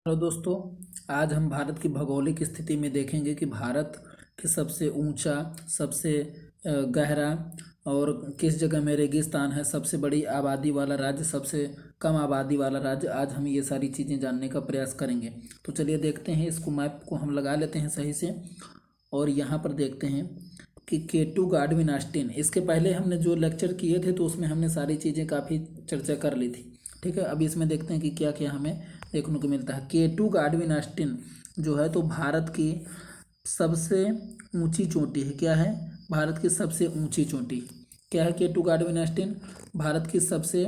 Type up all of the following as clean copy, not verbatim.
Hello दोस्तों, आज हम भारत की भौगोलिक स्थिति में देखेंगे कि भारत के सबसे ऊंचा, सबसे गहरा और किस जगह में रेगिस्तान है, सबसे बड़ी आबादी वाला राज्य, सबसे कम आबादी वाला राज्य। आज हम ये सारी चीज़ें जानने का प्रयास करेंगे। तो चलिए देखते हैं, इसको मैप को हम लगा लेते हैं सही से। और यहाँ पर देखते हैं कि केटू गाडविन ऑस्टिन, इसके पहले हमने जो लेक्चर किए थे तो उसमें हमने सारी चीज़ें काफ़ी चर्चा कर ली थी। ठीक है, अब इसमें देखते हैं कि क्या क्या हमें देखने को मिलता है। केटू गाडविन ऑस्टिन जो है तो भारत की सबसे ऊंची चोटी है। क्या है? भारत की सबसे ऊंची चोटी क्या है? केटू गाडविन ऑस्टिन भारत की सबसे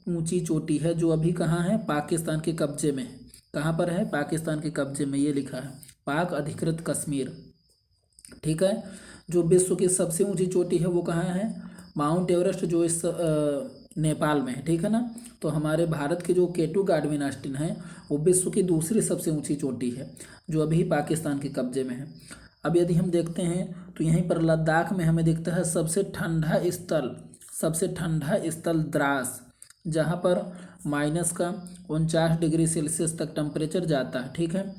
ऊंची चोटी है, जो अभी कहाँ है? पाकिस्तान के कब्जे में है। कहाँ पर है? पाकिस्तान के कब्जे में, ये लिखा है पाक अधिकृत कश्मीर। ठीक है, जो विश्व की सबसे ऊंची चोटी है वो कहाँ है? माउंट एवरेस्ट, जो इस नेपाल में है। ठीक है ना। तो हमारे भारत की जो केटू गाडविन ऑस्टिन है वो विश्व की दूसरी सबसे ऊंची चोटी है, जो अभी पाकिस्तान के कब्जे में है। अब यदि हम देखते हैं तो यहीं पर लद्दाख में हमें दिखता है सबसे ठंडा स्थल, सबसे ठंडा स्थल द्रास, जहाँ पर -49 डिग्री सेल्सियस तक टेम्परेचर जाता है। ठीक है।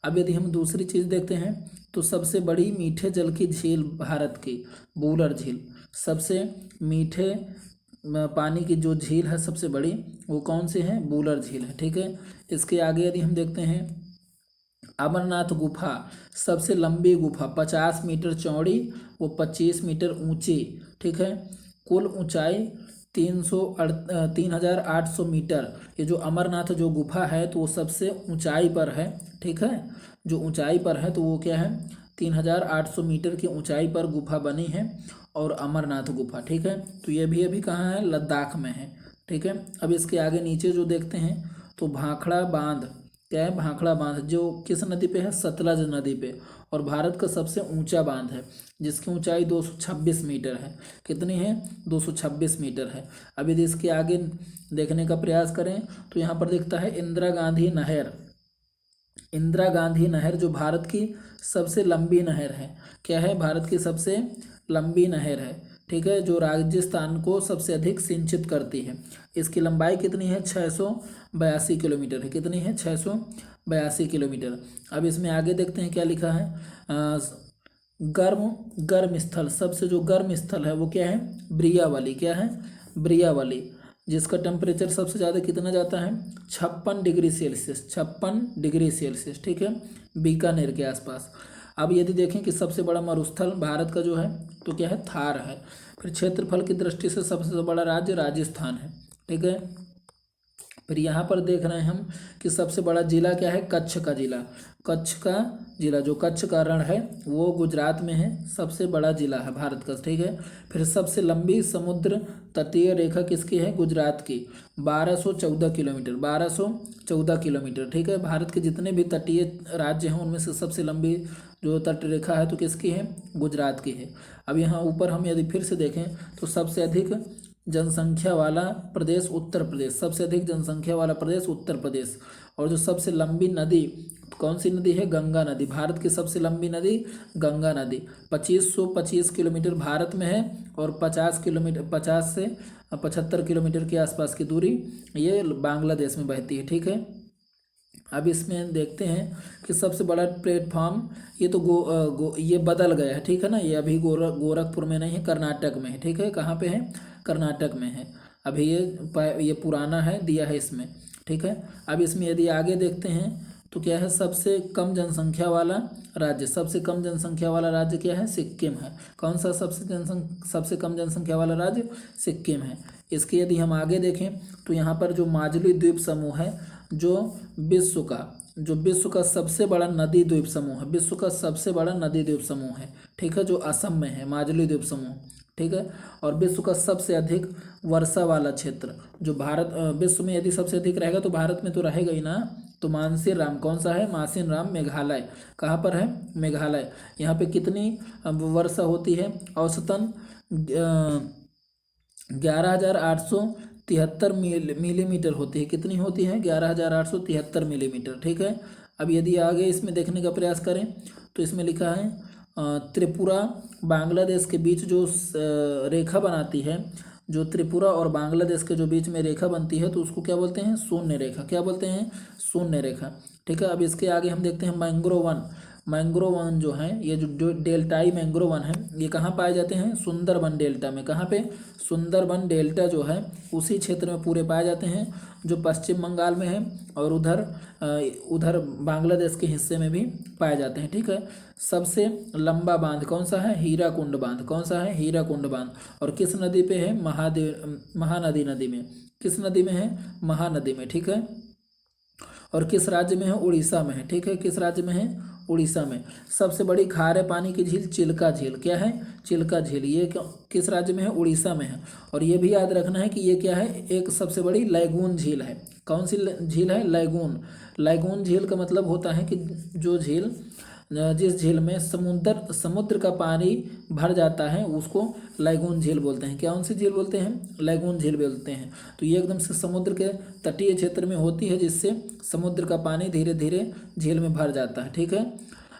अब यदि हम दूसरी चीज़ देखते हैं तो सबसे बड़ी मीठे जल की झील भारत की वुलर झील, सबसे मीठे पानी की जो झील है सबसे बड़ी, वो कौन सी है? वुलर झील है। ठीक है। इसके आगे यदि हम देखते हैं अमरनाथ गुफा, सबसे लंबी गुफा, 50 मीटर चौड़ी, वो 25 मीटर ऊंची। ठीक है। कुल ऊंचाई 3,800 मीटर। ये जो अमरनाथ जो गुफा है तो वो सबसे ऊंचाई पर है। ठीक है, जो ऊंचाई पर है तो वो क्या है? 3,800 मीटर की ऊंचाई पर गुफा बनी है, और अमरनाथ गुफा। ठीक है, तो ये भी अभी कहाँ है? लद्दाख में है। ठीक है। अब इसके आगे नीचे जो देखते हैं तो भाखड़ा बांध, क्या है? भाखड़ा बांध जो किस नदी पे है? सतलज नदी पे, और भारत का सबसे ऊंचा बांध है, जिसकी ऊंचाई 226 मीटर है। कितनी है? 226 मीटर है। अब यदि इसके आगे देखने का प्रयास करें तो यहाँ पर दिखता है इंदिरा गांधी नहर। इंदिरा गांधी नहर जो भारत की सबसे लंबी नहर है। क्या है? भारत की सबसे लंबी नहर है। ठीक है, जो राजस्थान को सबसे अधिक सिंचित करती है। इसकी लंबाई कितनी है? 682 किलोमीटर है। कितनी है? 682 किलोमीटर। अब इसमें आगे देखते हैं क्या लिखा है। गर्म गर्म स्थल, सबसे जो गर्म स्थल है वो क्या है? ब्रियावली। क्या है? ब्रियावली, जिसका टेम्परेचर सबसे ज़्यादा कितना जाता है? 56 डिग्री सेल्सियस। 56 degree Celsius. ठीक है, बीकानेर के आसपास। अब यदि देखें कि सबसे बड़ा मरुस्थल भारत का जो है तो क्या है? थार है। फिर क्षेत्रफल की दृष्टि से सबसे बड़ा राज्य राजस्थान है। ठीक है। फिर यहाँ पर देख रहे हैं हम कि सबसे बड़ा जिला क्या है? कच्छ का जिला। कच्छ का जिला, जो कच्छ का रण है वो गुजरात में है, सबसे बड़ा जिला है भारत का। ठीक है। फिर सबसे लंबी समुद्र तटीय रेखा किसकी है? गुजरात की, 1214 किलोमीटर। 1214 किलोमीटर। ठीक है, भारत के जितने भी तटीय राज्य हैं उनमें से सबसे लंबी जो तट रेखा है तो किसकी है? गुजरात की है। अब यहाँ ऊपर हम यदि फिर से देखें तो सबसे अधिक जनसंख्या वाला प्रदेश उत्तर प्रदेश, सबसे अधिक जनसंख्या वाला प्रदेश उत्तर प्रदेश। और जो सबसे लंबी नदी कौन सी नदी है? गंगा नदी। भारत की सबसे लंबी नदी गंगा नदी, 2525 किलोमीटर भारत में है, और 50 किलोमीटर, 50 से 75 किलोमीटर के आसपास की दूरी ये बांग्लादेश में बहती है। ठीक है। अब इसमें देखते हैं कि सबसे बड़ा प्लेटफॉर्म, ये तो ये बदल गया है। ठीक है ना, ये अभी गोरखपुर में नहीं है, कर्नाटक में है। ठीक है, कहाँ पे है? कर्नाटक में है। अभी ये पुराना है, दिया है इसमें। ठीक है। अब इसमें यदि आगे देखते हैं तो क्या है? सबसे कम जनसंख्या वाला राज्य, सबसे कम जनसंख्या वाला राज्य क्या है? सिक्किम है। कौन सा सबसे कम जनसंख्या वाला राज्य? सिक्किम है। इसके यदि हम आगे देखें तो यहाँ पर जो माजुली द्वीप समूह है, जो विश्व का सबसे बड़ा नदी द्वीप समूह है, विश्व का सबसे बड़ा नदी द्वीप समूह है। ठीक है, जो असम में है, माजुली द्वीप समूह। ठीक है। और विश्व का सबसे अधिक वर्षा वाला क्षेत्र, जो विश्व में यदि सबसे अधिक रहेगा तो भारत में तो रहेगा ही ना, तो मानसीर राम, कौन सा है? मानसीर राम, मेघालय। कहाँ पर है? मेघालय। यहाँ पे कितनी वर्षा होती है? औसतन 11,873 मिलीमीटर होती है। कितनी होती है? 11,873 मिलीमीटर। ठीक है। अब यदि आगे इसमें देखने का प्रयास करें तो इसमें लिखा है त्रिपुरा बांग्लादेश के बीच जो रेखा बनाती है, जो त्रिपुरा और बांग्लादेश के जो बीच में रेखा बनती है तो उसको क्या बोलते हैं, शून्य रेखा। क्या बोलते हैं, शून्य रेखा। ठीक है, अब इसके आगे हम देखते हैं मैंग्रोव वन। मैंग्रोव वन जो है, ये जो डेल्टाई मैंग्रोव वन है, ये कहाँ पाए जाते हैं, सुंदरबन डेल्टा में। कहाँ पे, सुंदरबन डेल्टा जो है उसी क्षेत्र में पूरे पाए जाते हैं, जो पश्चिम बंगाल में है और उधर बांग्लादेश के हिस्से में भी पाए जाते हैं। ठीक है, सबसे लंबा बांध कौन सा है, हीराकुंड बांध। कौन सा है, हीराकुंड बांध। और किस नदी पे है, महानदी नदी में। किस नदी में है, महानदी में। ठीक है, और किस राज्य में है, उड़ीसा में है। ठीक है, किस राज्य में है, उड़ीसा में। सबसे बड़ी खारे पानी की झील चिल्का झील, क्या है, चिल्का झील, ये किस राज्य में है, उड़ीसा में है। और ये भी याद रखना है कि ये क्या है, एक सबसे बड़ी लैगून झील है। कौन सी झील है, लैगून। लैगून झील का मतलब होता है कि जो झील, जिस झील में समुद्र का पानी भर जाता है उसको लैगून झील बोलते हैं। कौन सी झील बोलते हैं, लैगून झील बोलते हैं। तो ये एकदम से समुद्र के तटीय क्षेत्र में होती है, जिससे समुद्र का पानी धीरे धीरे झील में भर जाता है। ठीक है,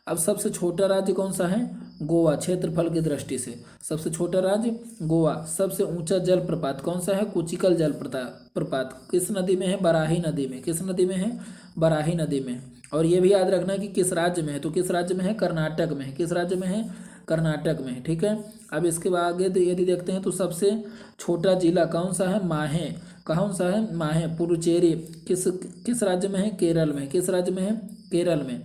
अब सबसे छोटा राज्य कौन सा है, गोवा, क्षेत्रफल की दृष्टि से सबसे छोटा राज्य गोवा। सबसे ऊंचा जलप्रपात कौन सा है, कुचिकल जलप्रपात। किस नदी में है, बराही नदी में। किस नदी में है, बराही नदी में। और ये भी याद रखना है कि किस राज्य में है, तो किस राज्य में है, कर्नाटक में है। किस राज्य में है, कर्नाटक में है। ठीक है, अब इसके आगे यदि देखते हैं तो सबसे छोटा जिला कौन सा है, माहे। कौन सा है, माहे, पुडुचेरी। किस राज्य में है, केरल में। किस राज्य में है, केरल में।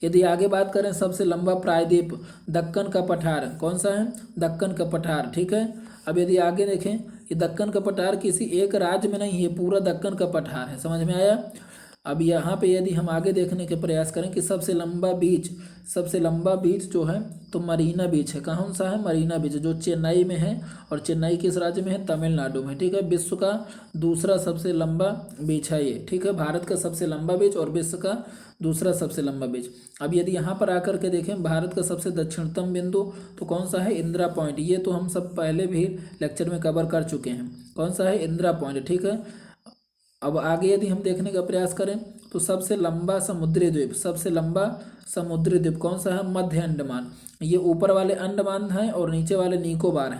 यदि आगे बात करें सबसे लंबा प्रायद्वीप, दक्कन का पठार। कौन सा है, दक्कन का पठार। ठीक है, अब यदि आगे देखें, ये दक्कन का पठार किसी एक राज्य में नहीं है, पूरा दक्कन का पठार है। समझ में आया। अब यहाँ पे यदि हम आगे देखने के प्रयास करें कि सबसे लंबा बीच जो है तो मरीना बीच है। कौन सा है, मरीना बीच, जो चेन्नई में है। और चेन्नई किस राज्य में है, तमिलनाडु में। ठीक है, विश्व का दूसरा सबसे लंबा बीच है ये। ठीक है, भारत का सबसे लंबा बीच और विश्व का दूसरा सबसे लंबा बीच। अब यदि यहाँ पर आकर के देखें भारत का सबसे दक्षिणतम बिंदु तो कौन सा है, इंदिरा पॉइंट। ये तो हम सब पहले भी लेक्चर में कवर कर चुके हैं। कौन सा है, इंदिरा पॉइंट। ठीक है, अब आगे यदि हम देखने का प्रयास करें तो सबसे लंबा समुद्री द्वीप कौन सा है, मध्य अंडमान। ये ऊपर वाले अंडमान हैं और नीचे वाले निकोबार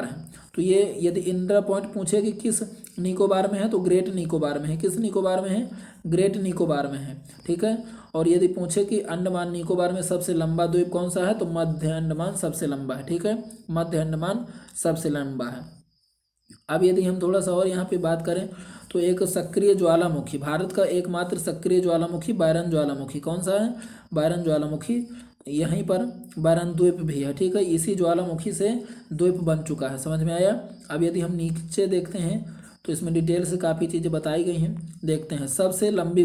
हैं। तो ये यदि इंदिरा पॉइंट पूछे कि किस निकोबार में है तो ग्रेट निकोबार में है। किस निकोबार में है, ग्रेट निकोबार में है। ठीक है, और यदि पूछे कि अंडमान निकोबार में सबसे लंबा द्वीप कौन सा है तो मध्य अंडमान सबसे लंबा है। ठीक है, मध्य अंडमान सबसे लंबा है। अब यदि हम थोड़ा सा और यहाँ पे बात करें तो एक सक्रिय ज्वालामुखी, भारत का एकमात्र सक्रिय ज्वालामुखी बायरन ज्वालामुखी। कौन सा है, बायरन ज्वालामुखी। यहीं पर बायरन द्वीप भी है। ठीक है, इसी ज्वालामुखी से द्वीप बन चुका है। समझ में आया। अब यदि हम नीचे देखते हैं तो इसमें डिटेल से काफ़ी चीज़ें बताई गई हैं। देखते हैं सबसे लंबी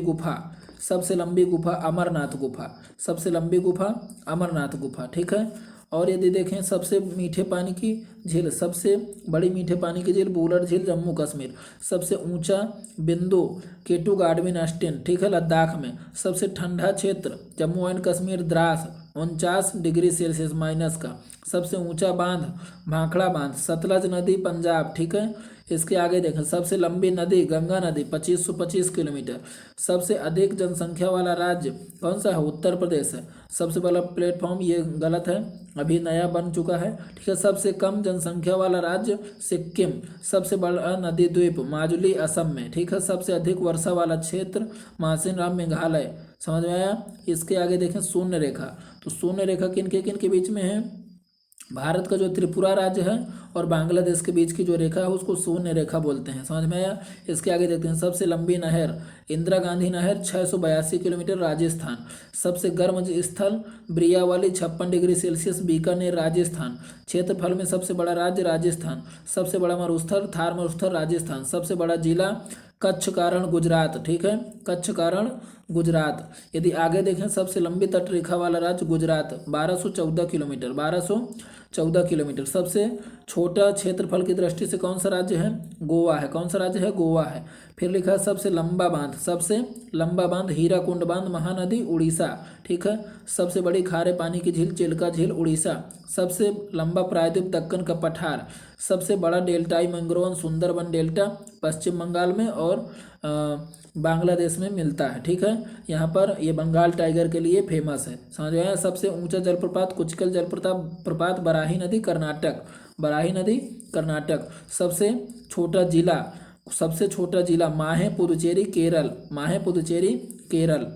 गुफा अमरनाथ गुफा। सबसे लंबी गुफा अमरनाथ गुफा। ठीक है, और यदि देखें सबसे मीठे पानी की झील, सबसे बड़ी मीठे पानी की झील बुलर झील, जम्मू कश्मीर। सबसे ऊंचा बिंदु केटू गार्डविन अस्टेन। ठीक है, लद्दाख में। सबसे ठंडा क्षेत्र Jammu and Kashmir, Dras 49 degree Celsius minus का। सबसे ऊंचा बांध भाखड़ा बांध, सतलज नदी, पंजाब। ठीक है, इसके आगे देखें सबसे लंबी नदी गंगा नदी 2525 किलोमीटर। सबसे अधिक जनसंख्या वाला राज्य कौन सा है, उत्तर प्रदेश है। सबसे बड़ा प्लेटफॉर्म, ये गलत है, अभी नया बन चुका है। ठीक है, सबसे कम जनसंख्या वाला राज्य सिक्किम। सबसे बड़ा नदी द्वीप माजुली, असम में। ठीक है, सबसे अधिक वर्षा वाला क्षेत्र मासिन राम, मेघालय। समझ में आया। इसके आगे देखें शून्य रेखा, तो शून्य रेखा किन के बीच में है, भारत का जो त्रिपुरा राज्य है और बांग्लादेश के बीच की जो रेखा है उसको शून्य रेखा बोलते हैं। समझ में आया। इसके आगे देखते हैं सबसे लंबी नहर इंदिरा गांधी नहर 682 किलोमीटर, राजस्थान। सबसे गर्म स्थल ब्रियावाली 56 डिग्री सेल्सियस, बीकानेर, राजस्थान। क्षेत्रफल में सबसे बड़ा राज्य राजस्थान। सबसे बड़ा मरुस्थल थार मरुस्थल, राजस्थान। सबसे बड़ा जिला कच्छ कारण, गुजरात। ठीक है, कच्छ कारण गुजरात। यदि आगे देखें सबसे लंबी तट रेखा वाला राज्य गुजरात 1214 किलोमीटर, 1214 किलोमीटर। सबसे छोटा क्षेत्रफल की दृष्टि से कौन सा राज्य है, गोवा है। कौन सा राज्य है, गोवा है। फिर लिखा है सबसे लंबा बांध हीराकुंड बांध, महानदी, उड़ीसा। ठीक है, सबसे बड़ी खारे पानी की झील चिल्का झील, उड़ीसा। सबसे लंबा प्रायद्वीप दक्कन का पठार। सबसे बड़ा डेल्टाई मैंग्रोव सुंदरबन डेल्टा, पश्चिम बंगाल में। और बांग्लादेश में मिलता है। ठीक है, यहाँ पर ये बंगाल टाइगर के लिए फेमस है। समझ में आया। सबसे ऊंचा जलप्रपात कुचकल जलप्रपात बराही नदी कर्नाटक, बराही नदी कर्नाटक। सबसे छोटा जिला माहे पुदुचेरी केरल, माहे पुदुचेरी केरल।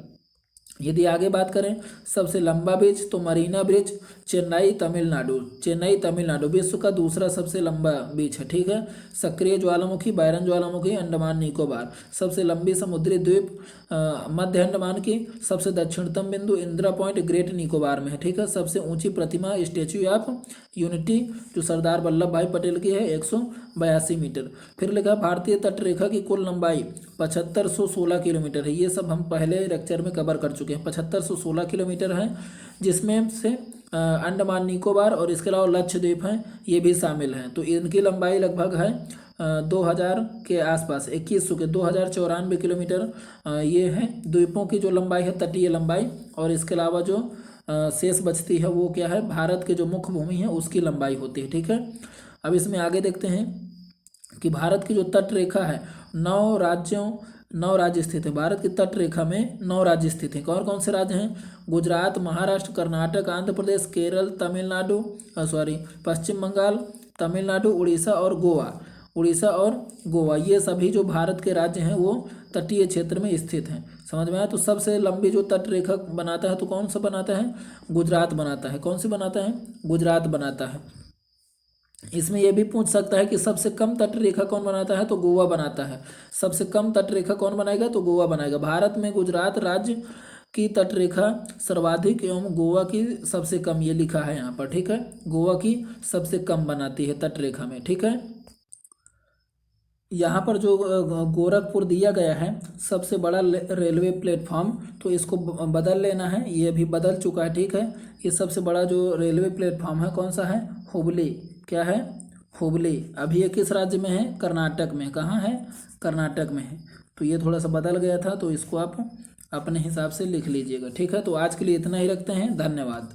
यदि आगे बात करें सबसे लंबा ब्रिज तो मरीना ब्रिज चेन्नई तमिलनाडु, चेन्नई तमिलनाडु विश्व का दूसरा सबसे लंबा ब्रिज है। ठीक है, सक्रिय ज्वालामुखी बैरन ज्वालामुखी अंडमान निकोबार। सबसे लंबी समुद्री द्वीप मध्य अंडमान की। सबसे दक्षिणतम बिंदु इंदिरा पॉइंट ग्रेट निकोबार में है। ठीक है, सबसे ऊंची प्रतिमा स्टेच्यू ऑफ यूनिटी जो सरदार वल्लभ भाई पटेल की है 182 मीटर। फिर लिखा भारतीय तट रेखा की कुल लंबाई 7516 किलोमीटर है। ये सब हम पहले लेक्चर में कवर कर चुके हैं। 7516 किलोमीटर है, जिसमें से अंडमान निकोबार और इसके अलावा लक्षद्वीप हैं, ये भी शामिल हैं। तो इनकी लंबाई लगभग है 2000 के आसपास, 2100 के 2094 किलोमीटर ये है द्वीपों की जो लंबाई है, तटीय लंबाई। और इसके अलावा जो शेष बचती है वो क्या है, भारत के जो मुख्य भूमि है उसकी लंबाई होती है। ठीक है, अब इसमें आगे देखते हैं कि भारत की जो तट रेखा है 9 राज्य स्थित है। भारत की तट रेखा में 9 राज्य स्थित हैं। कौन कौन से राज्य हैं? गुजरात, महाराष्ट्र, कर्नाटक, आंध्र प्रदेश, केरल, तमिलनाडु, पश्चिम बंगाल, तमिलनाडु, उड़ीसा और गोवा। उड़ीसा और गोवा ये सभी जो भारत के राज्य हैं वो तटीय क्षेत्र में स्थित हैं। समझ में आया। तो सबसे लंबी जो तट रेखा बनाता है तो कौन सा बनाता है? गुजरात बनाता है। कौन सी बनाता है? गुजरात बनाता है। इसमें यह भी पूछ सकता है कि सबसे कम तट रेखा कौन बनाता है, तो गोवा बनाता है। सबसे कम तट रेखा कौन बनाएगा, तो गोवा बनाएगा। भारत में गुजरात राज्य की तट रेखा सर्वाधिक एवं गोवा की सबसे कम, ये लिखा है यहाँ पर। ठीक है, गोवा की सबसे कम बनाती है तट रेखा में। ठीक है, यहाँ पर जो गोरखपुर दिया गया है सबसे बड़ा रेलवे प्लेटफॉर्म, तो इसको बदल लेना है, ये भी बदल चुका है। ठीक है, ये सबसे बड़ा जो रेलवे प्लेटफॉर्म है कौन सा है? हुबली। क्या है? हुबली। अभी ये किस राज्य में है? कर्नाटक में। कहाँ है? कर्नाटक में है। तो ये थोड़ा सा बदल गया था, तो इसको आप अपने हिसाब से लिख लीजिएगा। ठीक है, तो आज के लिए इतना ही रखते हैं। धन्यवाद।